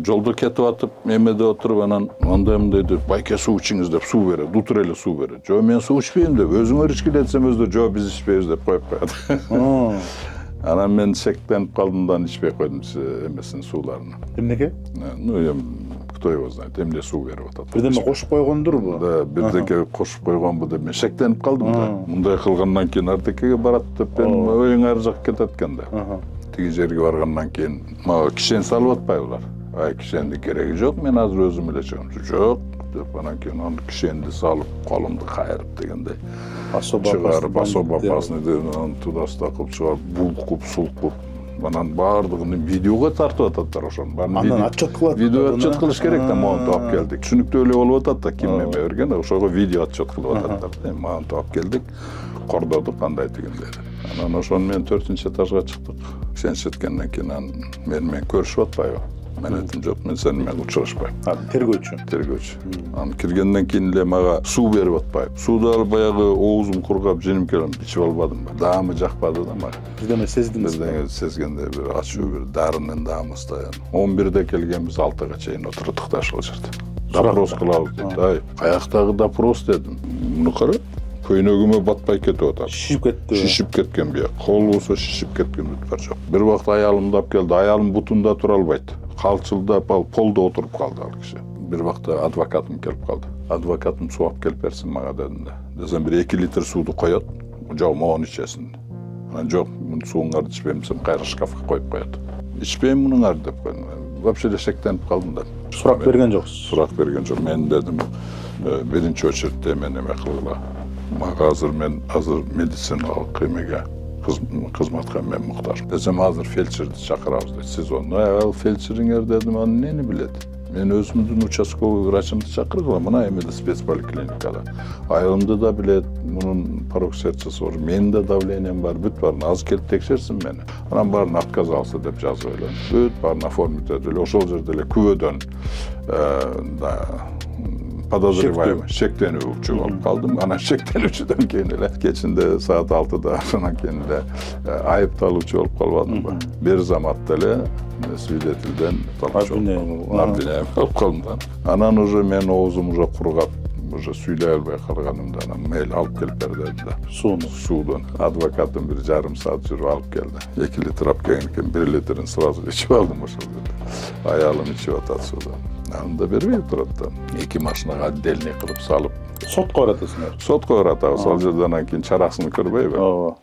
Жолда кетип атып, эмеде отуруп анан андай деп, байке суу ичиңиз деп суу берет, дутур эле суу берет. Жо мен суу ичпейм деп, өзүңөр ичкиле десем өздөрү жо биз ичпейбиз деп коюп коет. Анан мен шектенип калдым да ичпей койдум эмесин сууларын. Эмнеге? Ну, кто его знает, эмне суу берип атат. Бирдеме кошуп койгондурбу? Да, бирдеке кошуп койгонбу деп мен шектенип калдым да. Мындай кылгандан кийин артекеге барат деп мен оюң ар жакка кетет экен да. Тиги жерге баргандан кийин мага кишен салып атпайбылар. Ай, кишенди кереги жок, мен азыр өзүм эле чыгам. Жок деп анан кийин аны кишенди салып, колумду кайрып дегендей. Чыгарып, особо опасный деп анан туда-сюда кылып чыгарып, булкуп, сулкуп. Анан баардыгын видеого тартып ататтар ошону. Андан отчет кылат. Видео отчет кылыш керек да, монту алып келдик. Түшүнүктүү эле болуп атат да, ким эме берген, ошого видео отчет кылып ататтар. Монту алып келдик, кордодук кандай дегендей. Анан ошону мен 4-этажга чыктык. Сен четкенден кийин анан менен көрүшүп атпайбы? Мен айттым, жок, мен сени менен учурашпайм. Тергөөчү. Анан киргенден кийин эле мага суу берип атпайбы. Сууду алып баягы оозум кургап, женим келем, ичип албадым. Даамы жакпады да мага. Бирдеме сездиңиз? Бирдеме сезгенде бир ачуу, бир дарынын даамы стоян. 11-де келгенбиз, 6-га чейин отурдук да ошол жерде. Допрос кылабыз деп. Ай, каяктагы допрос дедим. Муну кара. Көйнөгүмө батпай кетип атат. Шишип кеткен бияк. Кол болсо шишип кеткен бар жок. Бир убакыт аялымды алып келди. Аялым бутунда тура албайт. Калчылдап ал полдо отуруп калды ал киши. Бир убакта адвокатым келип калды. Адвокатым суу алып келип берсин мага дедим да. Десем бир 2 литр сууду коет. Жок, могуну ичесиң. Анан жок, муну сууңарды ичпейм десем, кайра шкафка коюп коет. Ичпейм мунуңарды деп койдум. Вообще эле шектенип калдым да. Сурак берген жоксуз? Сурак берген жок. Мен дедим, биринчи очередте мен эме кылгыла. Мага мен азыр медициналык эмеге кызматка мен муктаж. Десем азыр фельдшерди чакырабыз дейт. Сиз onu ал фельдшериңер дедим, аны нени билет? Мен өзүмдүн участковый врачымды чакыргыла, мына эмеде спецполиклиникада. Айылымды да билет, мунун порок сердцеси бар, менин да давлением бар, бүт баарын азыр келип текшерсин мени. Анан баарын отказался деп жазып эле. Бүт баарын оформить этип эле ошол жерде эле күбөдөн подозреваемый шектенүүчү болуп калдым. Анан шектенүүчүдөн кийин эле кечинде саат 6-да анан кийин эле айыпталуучу болуп калбадымбы. Бир заматта эле свидетелден обвиняемый болуп калдым. Анан уже мен оозум уже кургап, уже сүйлөй албай калганымда анан мейли алып келип бер деди да. Суудон. Адвокатым бир жарым саат жүрүп алып келди. 2 литр алып келген экен, 1 литрин сразу ичип алдым ошол жерде. Аялым ичип атат суудан. Анда бербей турат да. 2 машинага отдельный кылып салып. Сотко баратасыңар? Сотко баратабыз. Ал жерде анан кийин чарасын көрбөйбү?